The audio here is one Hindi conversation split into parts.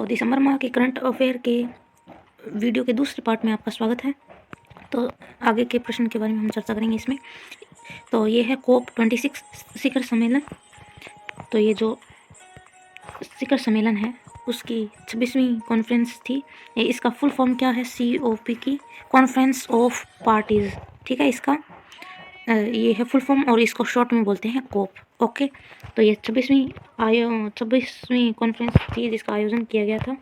तो दिसंबर माह के करंट अफेयर के वीडियो के दूसरे पार्ट में आपका स्वागत है। तो आगे के प्रश्न के बारे में हम चर्चा करेंगे इसमें। तो ये है COP26 शिखर सम्मेलन। तो ये जो शिखर सम्मेलन है उसकी 26वीं कॉन्फ्रेंस थी। ये इसका फुल फॉर्म क्या है? COP की कॉन्फ्रेंस ऑफ पार्टीज़। ठीक है, इसका ये है फुल फॉर्म और इसको शॉर्ट में बोलते हैं COP। ओके, तो ये 26वीं कॉन्फ्रेंस थी जिसका आयोजन किया गया था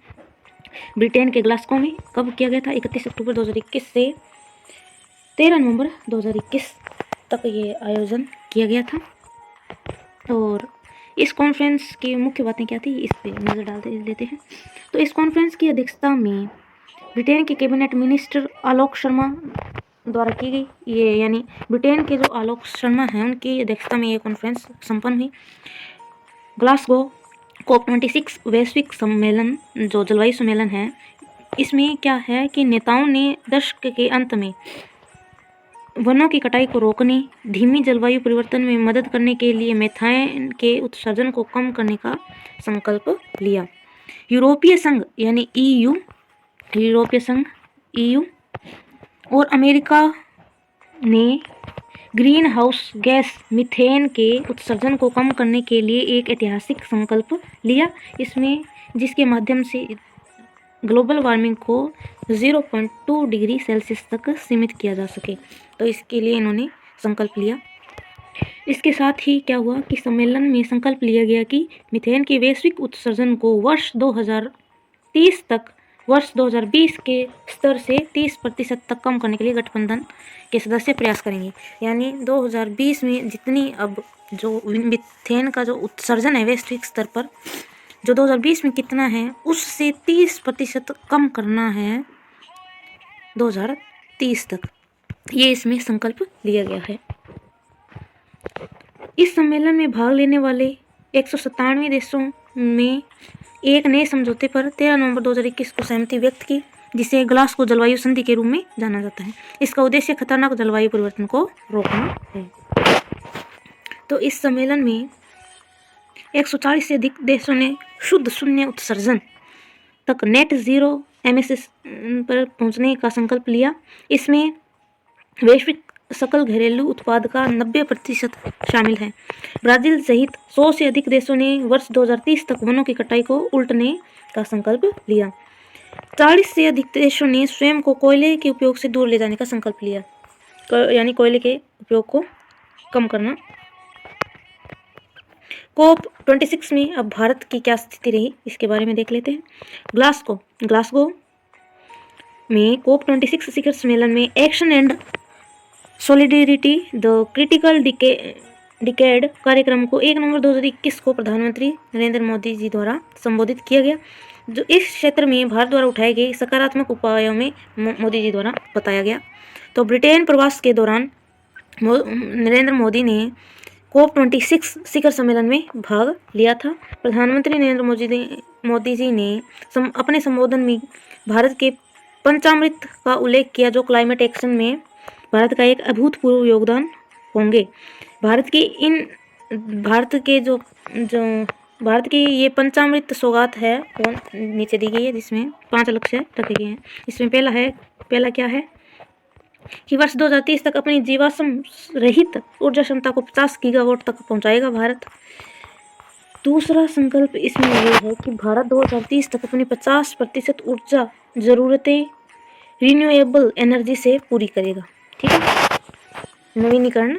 ब्रिटेन के ग्लासगो में। कब किया गया था? 31 अक्टूबर 2021 से 13 नवंबर 2021 तक ये आयोजन किया गया था। और इस कॉन्फ्रेंस की मुख्य बातें क्या थी, इस पर नज़र डाल लेते हैं। तो इस कॉन्फ्रेंस की अध्यक्षता में ब्रिटेन के कैबिनेट मिनिस्टर आलोक शर्मा द्वारा की गई। ये यानी ब्रिटेन के जो आलोक शर्मा हैं उनकी अध्यक्षता में ये कॉन्फ्रेंस संपन्न हुई। ग्लासगो COP26 वैश्विक सम्मेलन जो जलवायु सम्मेलन है, इसमें क्या है कि नेताओं ने दशक के अंत में वनों की कटाई को रोकने, धीमी जलवायु परिवर्तन में मदद करने के लिए मेथेन के उत्सर्जन को कम करने का संकल्प लिया। यूरोपीय संघ यानी यूरोपीय संघ EU और अमेरिका ने ग्रीन हाउस गैस मीथेन के उत्सर्जन को कम करने के लिए एक ऐतिहासिक संकल्प लिया, इसमें जिसके माध्यम से ग्लोबल वार्मिंग को 0.2 डिग्री सेल्सियस तक सीमित किया जा सके। तो इसके लिए इन्होंने संकल्प लिया। इसके साथ ही क्या हुआ कि सम्मेलन में संकल्प लिया गया कि मीथेन के वैश्विक उत्सर्जन को वर्ष 2030 तक वर्ष 2020 के स्तर से 30% तक कम करने के लिए गठबंधन के सदस्य प्रयास करेंगे। यानी 2020 में जितनी अब जो मीथेन का जो उत्सर्जन है वैश्विक स्तर पर, जो 2020 में कितना है उससे 30% कम करना है 2030 तक। ये इसमें संकल्प लिया गया है। इस सम्मेलन में भाग लेने वाले 197 देशों में एक नए समझौते पर 13 नवंबर 2021 को सहमति व्यक्त की, जिसे ग्लासगो जलवायु संधि के रूप में जाना जाता है। इसका उद्देश्य खतरनाक जलवायु परिवर्तन को रोकना है। तो इस सम्मेलन में 140 से अधिक देशों ने शुद्ध शून्य उत्सर्जन तक नेट जीरो एमिशंस पर पहुंचने का संकल्प लिया। इसमें वैश्विक सकल घरेलू उत्पाद का 90% शामिल है। ब्राजील सहित 100 से अधिक देशों ने वर्ष 2030 तक वनों की कटाई को उल्टने का संकल्प लिया। 40 से अधिक देशों ने स्वयं को कोयले के उपयोग से दूर ले जाने का संकल्प लिया, यानी कोयले के उपयोग को कम करना। COP26 में अब भारत की क्या स्थिति रही इसके बारे में देख लेते हैं। ग्लासगो में COP26 शिखर सम्मेलन में action and solidarity the critical decade कार्यक्रम को 1 नवंबर 2021 को प्रधानमंत्री नरेंद्र मोदी जी द्वारा संबोधित किया गया, जो इस क्षेत्र में भारत द्वारा उठाए गए सकारात्मक उपायों में मोदी जी द्वारा बताया गया। तो ब्रिटेन प्रवास के दौरान नरेंद्र मोदी ने COP26 शिखर सम्मेलन में भाग लिया था। प्रधानमंत्री नरेंद्र मोदी जी ने अपने संबोधन में भारत के पंचामृत का उल्लेख किया, जो क्लाइमेट एक्शन में भारत का एक अभूतपूर्व योगदान होंगे। भारत की ये पंचामृत सौगात है वो नीचे दी गई है, जिसमें 5 लक्ष्य रखे गए हैं। इसमें पहला क्या है कि वर्ष 2030 तक अपनी जीवाश्म रहित ऊर्जा क्षमता को 50 गीगावाट तक पहुंचाएगा भारत। दूसरा संकल्प इसमें ये है कि भारत 2030 तक अपनी 50% ऊर्जा जरूरतें रिन्यूएबल एनर्जी से पूरी करेगा। ठीक है, नवीनीकरण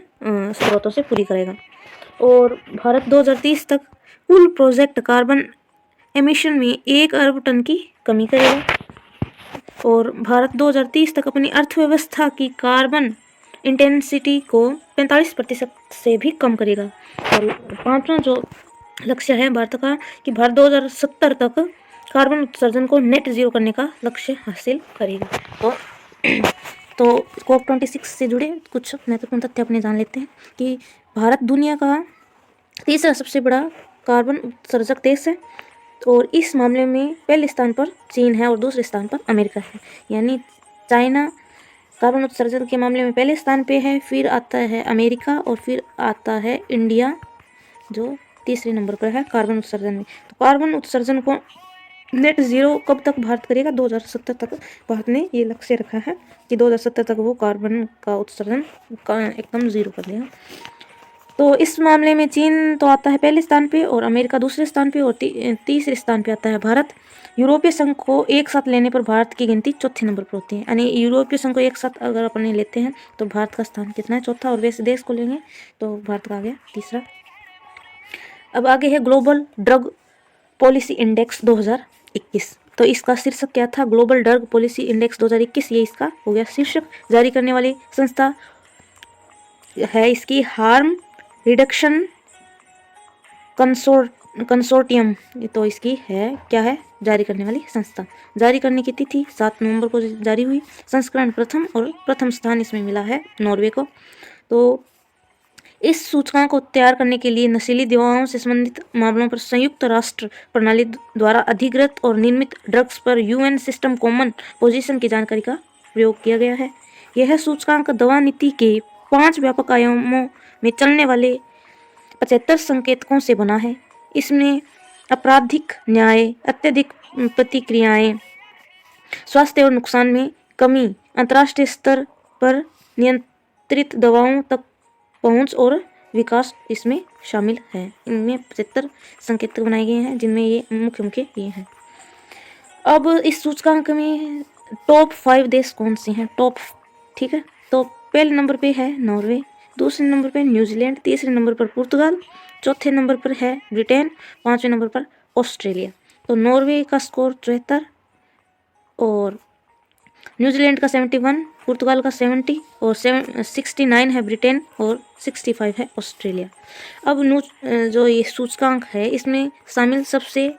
स्रोतों से पूरी करेगा। और भारत 2030 तक कुल प्रोजेक्ट कार्बन एमिशन में 1 अरब टन की कमी करेगा। और भारत 2030 तक अपनी अर्थव्यवस्था की कार्बन इंटेंसिटी को 45% से भी कम करेगा। और 5वां जो लक्ष्य है भारत का कि भारत 2070 तक कार्बन उत्सर्जन को नेट जीरो करने का लक्ष्य हासिल करेगा। तो COP26 से जुड़े कुछ महत्वपूर्ण तथ्य अपने जान लेते हैं कि भारत दुनिया का तीसरा सबसे बड़ा कार्बन उत्सर्जक देश है, और इस मामले में पहले स्थान पर चीन है और दूसरे स्थान पर अमेरिका है। यानी चाइना कार्बन उत्सर्जन के मामले में पहले स्थान पे है, फिर आता है अमेरिका और फिर आता है इंडिया जो तीसरे नंबर पर है कार्बन उत्सर्जन में। तो कार्बन उत्सर्जन को नेट ज़ीरो कब तक भारत करेगा? 2070 तक भारत ने ये लक्ष्य रखा है कि 2070 तक वो कार्बन का उत्सर्जन एकदम ज़ीरो कर देगा। तो इस मामले में चीन तो आता है पहले स्थान पे और अमेरिका दूसरे स्थान पे और तीसरे स्थान पे आता है भारत। यूरोपीय संघ को एक साथ लेने पर भारत की गिनती चौथे नंबर पर होती है, यानी यूरोपीय संघ को एक साथ अगर अपने लेते हैं तो भारत का स्थान कितना है? चौथा। और वैसे देश को लेंगे तो भारत का आ गया तीसरा। अब आगे है ग्लोबल ड्रग पॉलिसी इंडेक्स 2021। तो इसका शीर्षक क्या था? ग्लोबल ड्रग पॉलिसी इंडेक्स 2021, ये इसका हो गया शीर्षक। जारी करने वाली संस्था है इसकी हार्म रिडक्शन कंसोर्टियम। तो इसकी है क्या है? जारी करने वाली संस्था। जारी करने की तिथि 7 नवंबर को जारी हुई। संस्करण प्रथम और प्रथम स्थान इसमें मिला है नॉर्वे को। तो इस सूचकांक को तैयार करने के लिए नशीली दवाओं से संबंधित मामलों पर संयुक्त राष्ट्र प्रणाली द्वारा अधिकृत और निर्मित ड्रग्स पर यूएन सिस्टम कॉमन पोजीशन की जानकारी का प्रयोग किया गया है। यह सूचकांक दवा नीति के 5 व्यापक आयामों में चलने वाले 75 संकेतकों से बना है। इसमें आपराधिक न्याय, अत्यधिक प्रतिक्रियाएं, स्वास्थ्य और नुकसान में कमी, अंतर्राष्ट्रीय स्तर पर नियंत्रित दवाओं तक पहुंच और विकास इसमें शामिल है। इनमें 75 संकेतक बनाए गए हैं जिनमें ये मुख्य ये हैं। अब इस सूचकांक में टॉप 5 देश कौन से हैं? टॉप, ठीक है। तो पहले नंबर पे है नॉर्वे, दूसरे नंबर पे न्यूजीलैंड, तीसरे नंबर पर पुर्तगाल, चौथे नंबर पर है ब्रिटेन, पांचवें नंबर पर ऑस्ट्रेलिया। तो नॉर्वे का स्कोर 74 और न्यूजीलैंड का 71, पुर्तगाल का 70 और 69 है ब्रिटेन और 65 है ऑस्ट्रेलिया। अब जो ये सूचकांक है इसमें शामिल सबसे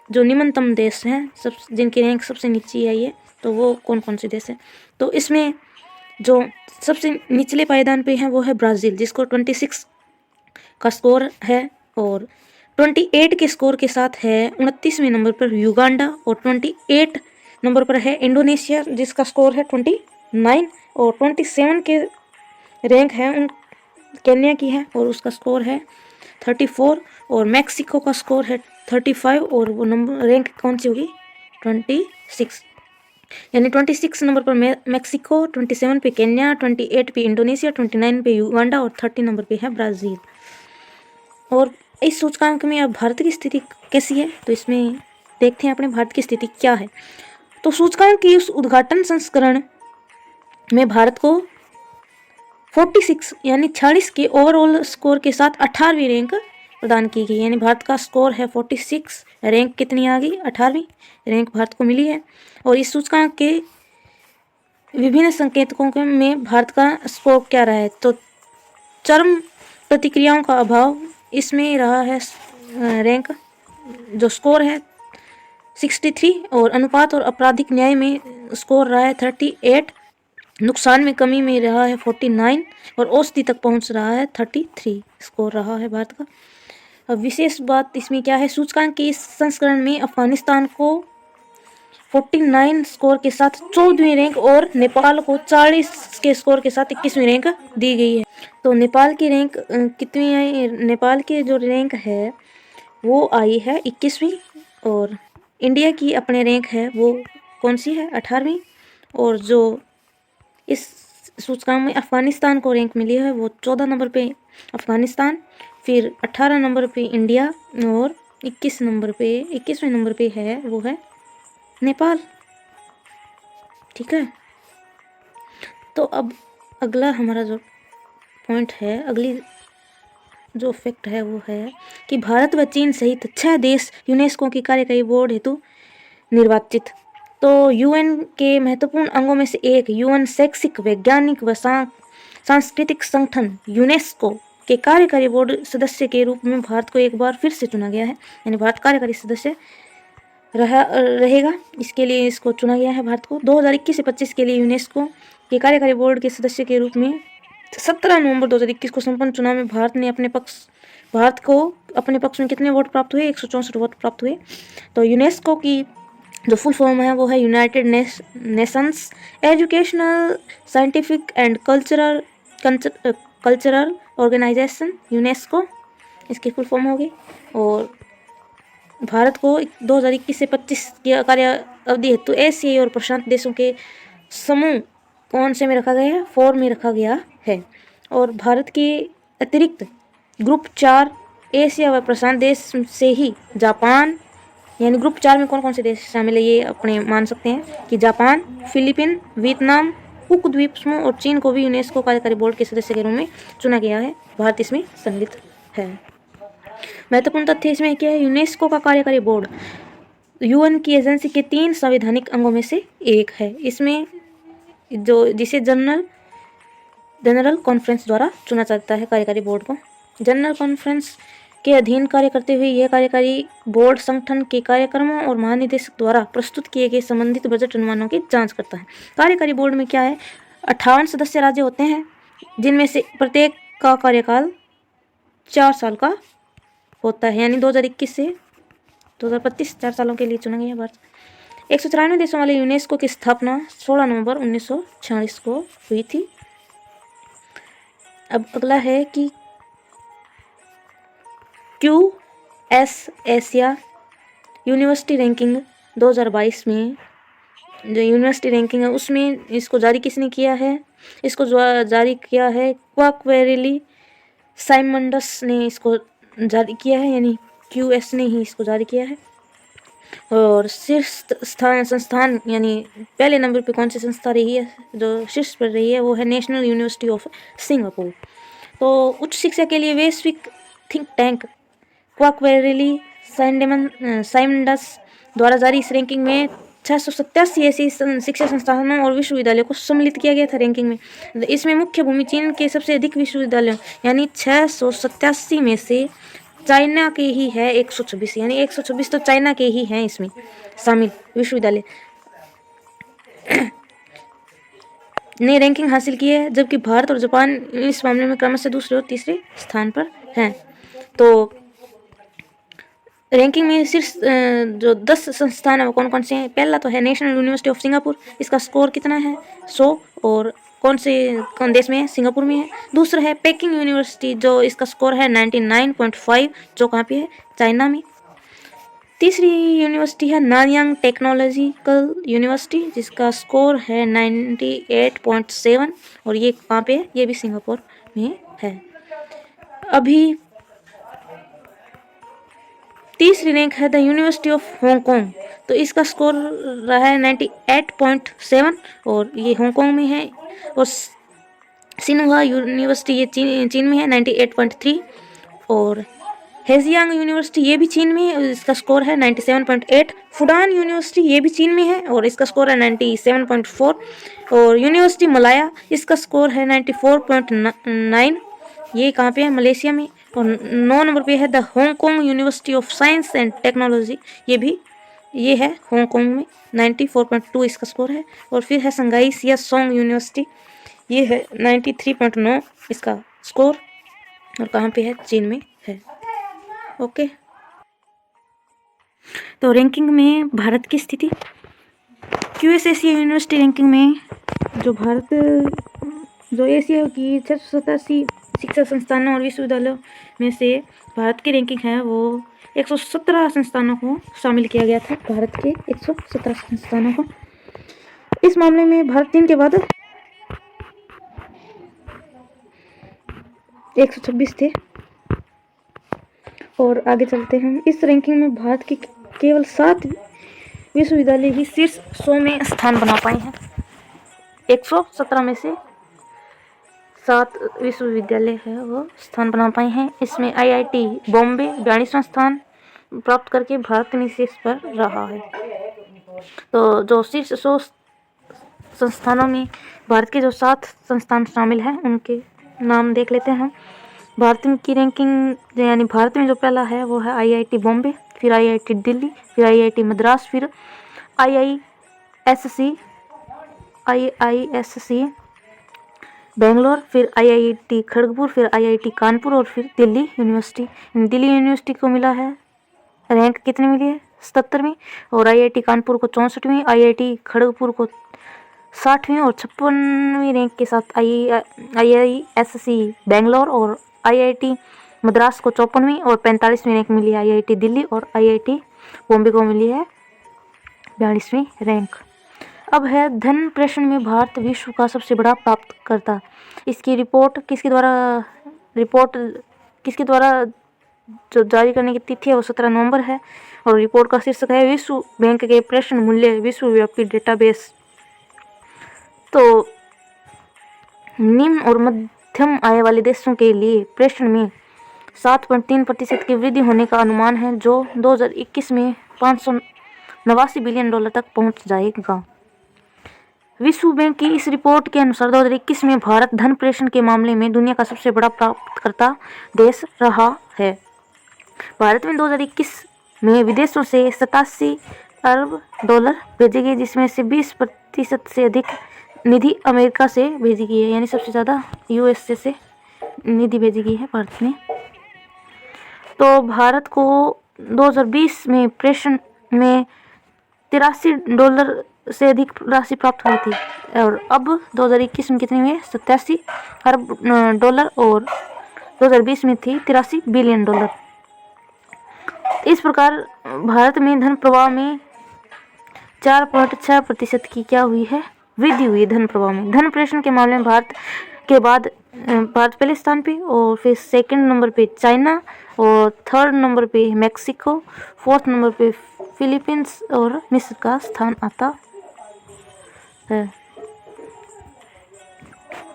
जो निम्नतम देश हैं, सब जिनकी रैंक सबसे नीचे है ये, तो वो कौन कौन से देश हैं? तो इसमें जो सबसे निचले पायदान पे है वो है ब्राज़ील, जिसको 26 का स्कोर है और 28 के स्कोर के साथ है 29वें नंबर पर युगांडा और 28 नंबर पर है इंडोनेशिया जिसका स्कोर है 29 और 27 के रैंक है उन केन्या की है और उसका स्कोर है 34 और मैक्सिको का स्कोर है 35 और वो नंबर रैंक कौन सी होगी? 26, यानी 26 नंबर पर मैक्सिको, 27 पे केन्या, 28 पे इंडोनेशिया, 29 पे युगांडा और 30 नंबर पे है ब्राज़ील। और इस सूचकांक में अब भारत की स्थिति कैसी है? तो इसमें देखते हैं अपने भारत की स्थिति क्या है। तो सूचकांक की उस उद्घाटन संस्करण में भारत को 46 यानी 46 के ओवरऑल स्कोर के साथ 18वीं रैंक प्रदान की गई, यानी भारत का स्कोर है 46, रैंक कितनी आ गई? 18वीं रैंक भारत को मिली है। और इस सूचकांक के विभिन्न संकेतकों में भारत का स्कोर क्या रहा है? तो चरम प्रतिक्रियाओं का अभाव इसमें रहा है रैंक, जो स्कोर है 63 और अनुपात और आपराधिक न्याय में स्कोर रहा है 38, नुकसान में कमी में रहा है 49 और औसती तक पहुंच रहा है 33 स्कोर रहा है भारत का। अब विशेष बात इसमें क्या है? सूचकांक के इस संस्करण में अफगानिस्तान को 49 स्कोर के साथ 14वीं रैंक और नेपाल को 40 के स्कोर के साथ 21वीं रैंक दी गई है। तो नेपाल की रैंक कितनी आई? नेपाल की जो रैंक है वो आई है 21वीं और इंडिया की अपने रैंक है वो कौन सी है? 18वीं। और जो इस सूचकांक में अफगानिस्तान को रैंक मिली है वो 14 नंबर पे अफगानिस्तान, फिर 18 नंबर पे इंडिया और 21वें नंबर पे है वो है नेपाल, ठीक है। तो अब अगला हमारा जो पॉइंट है, अगली जो फैक्ट है वो है कि भारत व चीन सहित 6 देश यूनेस्को की कार्यकारी बोर्ड हेतु निर्वाचित। तो यूएन के महत्वपूर्ण अंगों में से एक यूएन शैक्षिक, वैज्ञानिक व सांस्कृतिक संगठन यूनेस्को के कार्यकारी बोर्ड सदस्य के रूप में भारत को एक बार फिर से चुना गया है, यानी भारत कार्यकारी सदस्य रहेगा। इसके लिए इसको चुना गया है भारत को 2021 से 25 के लिए यूनेस्को के कार्यकारी बोर्ड के सदस्य के रूप में 17 नवंबर 2021 को संपन्न चुनाव में भारत को अपने पक्ष में कितने वोट प्राप्त हुए? 164 वोट प्राप्त हुए। तो यूनेस्को की जो फुल फॉर्म है वो है United Nations Educational, Scientific and Cultural Organization, UNESCO इसकी फुल फॉर्म होगी। और भारत को 2021 से 25 की कार्य अवधि हेतु एशियाई और प्रशांत देशों के समूह कौन से में रखा गया है? 4 में रखा गया है। और भारत के अतिरिक्त ग्रुप 4 एशिया व प्रशांत देश से ही जापान, यानी ग्रुप 4 में कौन कौन से देश शामिल है ये अपने मान सकते हैं कि जापान, फिलीपीन, वियतनाम, कुक द्वीप समूह और चीन को भी यूनेस्को कार्यकारी बोर्ड के सदस्य के रूप में चुना गया है। भारत इसमें सम्मिलित है। महत्वपूर्ण तथ्य इसमें क्या है? यूनेस्को का कार्यकारी बोर्ड यूएन की एजेंसी के 3 संवैधानिक अंगों में से एक है। इसमें जिसे जनरल कॉन्फ्रेंस द्वारा चुना जाता है कार्यकारी बोर्ड को। जनरल कॉन्फ्रेंस के अधीन कार्य करते हुए यह कार्यकारी बोर्ड संगठन के कार्यक्रमों और महानिदेशक द्वारा प्रस्तुत किए गए संबंधित बजट अनुमानों की जांच करता है। कार्यकारी बोर्ड में क्या है? 58 सदस्य राज्य होते हैं, जिनमें से प्रत्येक का कार्यकाल 4 साल का होता है, यानी 2021 से 2025 4 सालों के लिए चुना गया भारत। 194 देशों वाले यूनेस्को की स्थापना 16 नवंबर 1946 को हुई थी। अब अगला है कि QS एशिया यूनिवर्सिटी रैंकिंग 2022 में जो यूनिवर्सिटी रैंकिंग है उसमें इसको जारी किसने किया है? इसको जारी किया है क्वाकवेरेली साइमंडस ने इसको जारी किया है, यानी QS ने ही इसको जारी किया है। और शीर्ष संस्थान यानी पहले नंबर पे कौन सी संस्था रही है जो शीर्ष पर रही है? वो है नेशनल यूनिवर्सिटी ऑफ सिंगापुर। तो उच्च शिक्षा के लिए वैश्विक थिंक टैंक क्वाकवेरेली साइमंडस द्वारा जारी इस रैंकिंग में 687 ऐसी शिक्षा संस्थानों और विश्वविद्यालयों को सम्मिलित किया गया था रैंकिंग में। इसमें मुख्य भूमि चीन के सबसे अधिक विश्वविद्यालयों यानी 687 में से चाइना के ही है 126, यानी 126 तो चाइना के ही हैं इसमें शामिल विश्वविद्यालय ने रैंकिंग हासिल की है, जबकि भारत और जापान इस मामले में क्रमशः दूसरे और तीसरे स्थान पर हैं। तो रैंकिंग में शीर्ष जो 10 संस्थान है वो कौन कौन से हैं? पहला तो है नेशनल यूनिवर्सिटी ऑफ सिंगापुर, इसका स्कोर कितना है? 100, और कौन देश में है? सिंगापुर में है। दूसरा है पेकिंग यूनिवर्सिटी, जो इसका स्कोर है 99.5, जो कहाँ पे है? चाइना में। तीसरी यूनिवर्सिटी है नानयांग टेक्नोलॉजिकल यूनिवर्सिटी, जिसका स्कोर है 98.7, और ये कहाँ पे है? ये भी सिंगापुर में है। अभी तीसरी रैंक है द यूनिवर्सिटी ऑफ हांगकांग, तो इसका स्कोर रहा है 98.7, और ये हांगकांग में है। और सिन्हुआ यूनिवर्सिटी ये चीन में है 98.3, और हेजियांग यूनिवर्सिटी ये भी चीन में है, इसका स्कोर है 97.8। फुडान यूनिवर्सिटी ये भी चीन में है और इसका स्कोर है 97.4, और यूनिवर्सिटी मलाया इसका स्कोर है 94.9, ये कहाँ पे है? मलेशिया में। और 9 नंबर पे है the Hong Kong university of science and technology, ये है हांगकांग में, 94.2 इसका स्कोर है। और फिर है संगाई सिया सोंग यूनिवर्सिटी, ये है 93.9 इसका स्कोर, और कहाँ पे है? चीन में है। ओके, तो रैंकिंग में भारत की स्थिति QS एशिया यूनिवर्सिटी रैंकिंग में जो एशिया की 687 शिक्षा संस्थानों और विश्वविद्यालयों में से भारत की रैंकिंग है वो 117 संस्थानों को शामिल किया गया था। भारत के 117 संस्थानों को। इस मामले में भारत चीन के बाद 126 थे। और आगे चलते हैं। इस रैंकिंग में भारत के केवल 7 विश्वविद्यालय ही शीर्ष 100 में स्थान बना पाए हैं। 117 में से 7 विश्वविद्यालय है वो स्थान बना पाए हैं। इसमें IIT बॉम्बे 42वां स्थान प्राप्त करके भारत में शीर्ष पर रहा है। तो जो शीर्ष 100 संस्थानों में भारत के जो 7 संस्थान शामिल हैं उनके नाम देख लेते हैं। भारत की रैंकिंग यानी भारत में जो पहला है वो है IIT बॉम्बे, फिर IIT दिल्ली, फिर IIT मद्रास, फिर IISc बेंगलोर, फिर IIT खड़गपुर, फिर IIT कानपुर और फिर दिल्ली यूनिवर्सिटी। दिल्ली यूनिवर्सिटी को मिला है रैंक कितने मिली है? 77वीं, और IIT कानपुर को 64वीं, IIT खड़गपुर को 60वीं और 56वीं रैंक के साथ IISc बेंगलोर और IIT मद्रास को 54वीं और 45वीं रैंक मिली IIT दिल्ली और IIT बॉम्बे को मिली है 42वीं रैंक। अब है धन प्रेषण में भारत विश्व का सबसे बड़ा प्राप्तकर्ता। इसकी रिपोर्ट किसके द्वारा जो जारी करने की तिथि है वो 17 नवंबर है, और रिपोर्ट का शीर्षक है विश्व बैंक के प्रेषण मूल्य विश्वव्यापी डेटाबेस। तो निम्न और मध्यम आय वाले देशों के लिए प्रेषण में 7.3% की वृद्धि होने का अनुमान है, जो 2021 में $589 बिलियन तक पहुंच जाएगा। विश्व बैंक की इस रिपोर्ट के अनुसार 2021 में भारत धन प्रेषण के मामले में दुनिया का सबसे बड़ा प्राप्तकर्ता देश रहा है। भारत में 2021 में विदेशों से $87 अरब भेजे गए, जिसमें से 20% से अधिक निधि अमेरिका से भेजी गई है, यानी सबसे ज़्यादा यूएसए से निधि भेजी गई है भारत में। तो भारत को 2020 में प्रेषण में $83 से अधिक राशि प्राप्त हुई थी, और अब 2021 में कितनी हुई है? $87 अरब, और 2020 में थी $83 बिलियन। इस प्रकार भारत में धन प्रवाह में 4.6% की क्या हुई है? वृद्धि हुई है धन प्रवाह में। धन प्रेषण के मामले में भारत के बाद भारत पहले स्थान पे, और फिर सेकंड नंबर पे चाइना, और थर्ड नंबर पे मैक्सिको, फोर्थ नंबर पे फिलीपींस और मिस्र का स्थान आता है।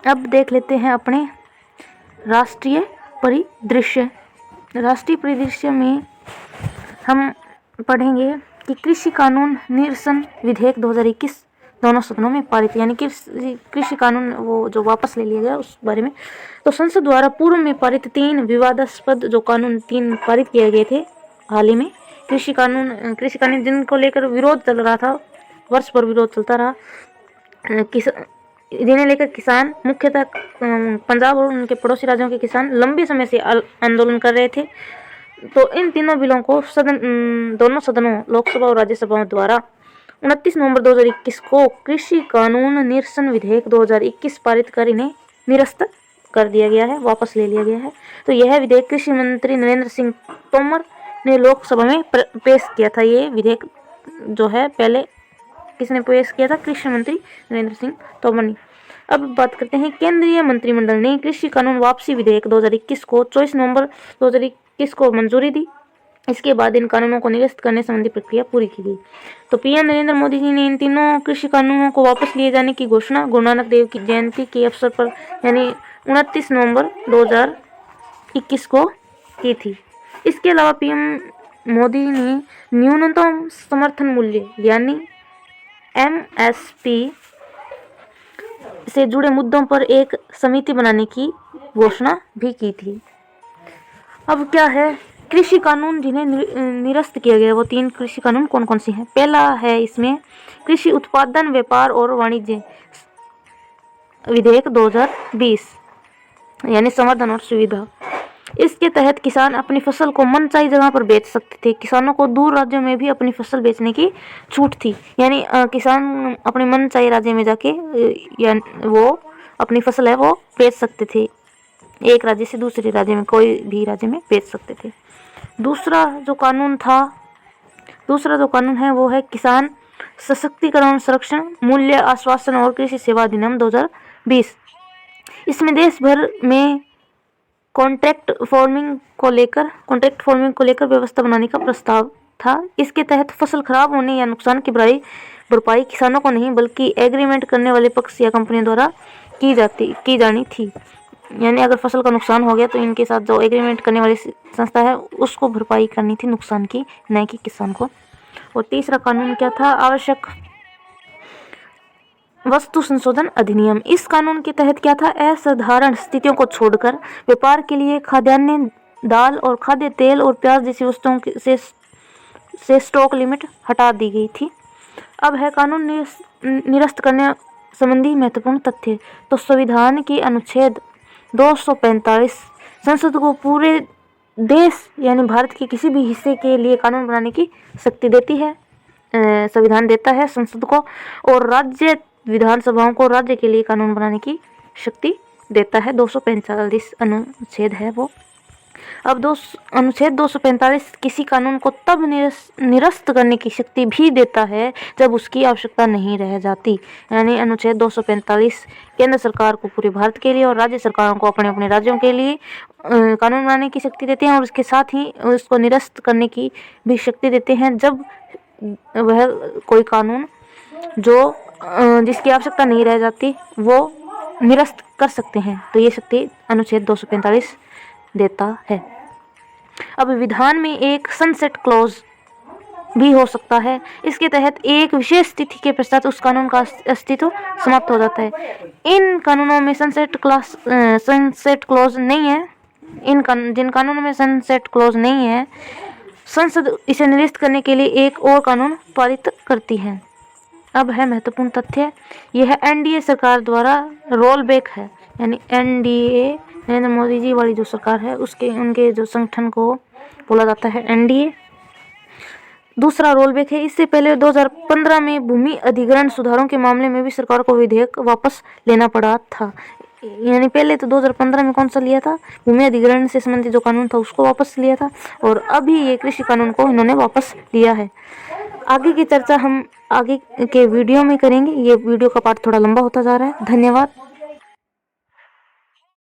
अब देख लेते हैं अपने राष्ट्रीय परिदृश्य। राष्ट्रीय परिदृश्य में हम पढ़ेंगे कि कृषि कानून निरसन विधेयक 2021 दोनों सदनों में पारित, यानी कि कृषि कानून वो जो वापस ले लिया गया उस बारे में। तो संसद द्वारा पूर्व में पारित 3 विवादास्पद जो कानून 3 पारित किए गए थे हाल ही में, कृषि कानून जिनको लेकर विरोध चल रहा था, वर्ष भर विरोध चलता रहा, जिन्हें लेकर किसान मुख्यतः पंजाब और उनके पड़ोसी राज्यों के किसान लंबे समय से आंदोलन कर रहे थे। तो इन तीनों बिलों को दोनों सदनों लोकसभा और राज्यसभा द्वारा 29 नवंबर 2021 को कृषि कानून निरसन विधेयक 2021 पारित कर इन्हें निरस्त कर दिया गया है, वापस ले लिया गया है। तो यह विधेयक कृषि मंत्री नरेंद्र सिंह तोमर ने लोकसभा में पेश किया था। ये विधेयक जो है पहले किसने पेश किया था? कृषि मंत्री नरेंद्र सिंह तोमर ने। अब बात करते हैं, केंद्रीय मंत्रिमंडल ने कृषि कानून वापसी विधेयक 2021 को 24 नवंबर 2021 को मंजूरी दी। इसके बाद इन कानूनों को निरस्त करने संबंधी प्रक्रिया पूरी की गई। तो पीएम नरेंद्र मोदी जी ने इन तीनों कृषि कानूनों को वापस लिए जाने की घोषणा गुरु नानक देव की जयंती के अवसर पर, यानी 29 नवंबर 2021 को की थी। इसके अलावा पीएम मोदी ने न्यूनतम समर्थन मूल्य यानी एमएसपी से जुड़े मुद्दों पर एक समिति बनाने की घोषणा भी की थी। अब क्या है, कृषि कानून जिन्हें निरस्त किया गया वो 3 कृषि कानून कौन कौन से हैं? पहला है इसमें कृषि उत्पादन व्यापार और वाणिज्य विधेयक 2020, यानी संवर्धन और सुविधा। इसके तहत किसान अपनी फसल को मनचाही जगह पर बेच सकते थे। किसानों को दूर राज्यों में भी अपनी फसल बेचने की छूट थी, यानी किसान अपने मनचाही राज्य में जाके या वो अपनी फसल है वो बेच सकते थे, एक राज्य से दूसरे राज्य में, कोई भी राज्य में बेच सकते थे। दूसरा जो कानून है वो है किसान सशक्तिकरण संरक्षण मूल्य आश्वासन और कृषि सेवा अधिनियम 2020। इसमें देश भर में कॉन्ट्रैक्ट फार्मिंग को लेकर व्यवस्था बनाने का प्रस्ताव था। इसके तहत फसल खराब होने या नुकसान की भरपाई किसानों को नहीं बल्कि एग्रीमेंट करने वाले पक्ष या कंपनी द्वारा की जानी थी। यानी अगर फसल का नुकसान हो गया तो इनके साथ जो एग्रीमेंट करने वाली संस्था है उसको भरपाई करनी थी नुकसान की, न कि किसान को। और तीसरा कानून क्या था? आवश्यक वस्तु संशोधन अधिनियम। इस कानून के तहत क्या था? असाधारण स्थितियों को छोड़कर व्यापार के लिए खाद्यान्न, दाल और खाद्य तेल और प्याज जैसी वस्तुओं से स्टॉक लिमिट हटा दी गई थी। अब है कानून निरस्त करने संबंधी महत्वपूर्ण तथ्य। तो संविधान के अनुच्छेद 245 संसद को पूरे देश यानी भारत के किसी भी हिस्से के लिए कानून बनाने की शक्ति देती है, संविधान देता है संसद को, और राज्य विधानसभाओं को राज्य के लिए कानून बनाने की शक्ति देता है। 245 अनुच्छेद है वो। अब अनुच्छेद 245 किसी कानून को तब निरस्त करने की शक्ति भी देता है जब उसकी आवश्यकता नहीं रह जाती। यानी अनुच्छेद 245 केंद्र सरकार को पूरे भारत के लिए और राज्य सरकारों को अपने अपने राज्यों के लिए कानून बनाने की शक्ति देते हैं और उसके साथ ही उसको निरस्त करने की भी शक्ति देते हैं जब वह कोई कानून जो जिसकी आवश्यकता नहीं रह जाती वो निरस्त कर सकते हैं। तो ये शक्ति अनुच्छेद 245 देता है। अब विधान में एक सनसेट क्लॉज भी हो सकता है। इसके तहत एक विशेष तिथि के पश्चात उस कानून का अस्तित्व समाप्त हो जाता है। इन कानूनों में सनसेट क्लॉज नहीं है। जिन कानूनों में सनसेट क्लॉज नहीं है, संसद इसे निरस्त करने के लिए एक और कानून पारित करती है। अब है महत्वपूर्ण तथ्य, यह एनडीए सरकार द्वारा रोल बैक है। यानी एनडीए नरेंद्र मोदी जी वाली जो सरकार है उनके जो संगठन को बोला जाता है एनडीए। दूसरा रोल बैक है। इससे पहले 2015 में भूमि अधिग्रहण सुधारों के मामले में भी सरकार को विधेयक वापस लेना पड़ा था। यानी पहले तो 2015 में कौन सा लिया था, भूमि अधिग्रहण से संबंधित जो कानून था उसको वापस लिया था और अभी ये कृषि कानून को इन्होंने वापस लिया है। आगे की चर्चा हम आगे के वीडियो में करेंगे। ये वीडियो का पार्ट थोड़ा लंबा होता जा रहा है। धन्यवाद।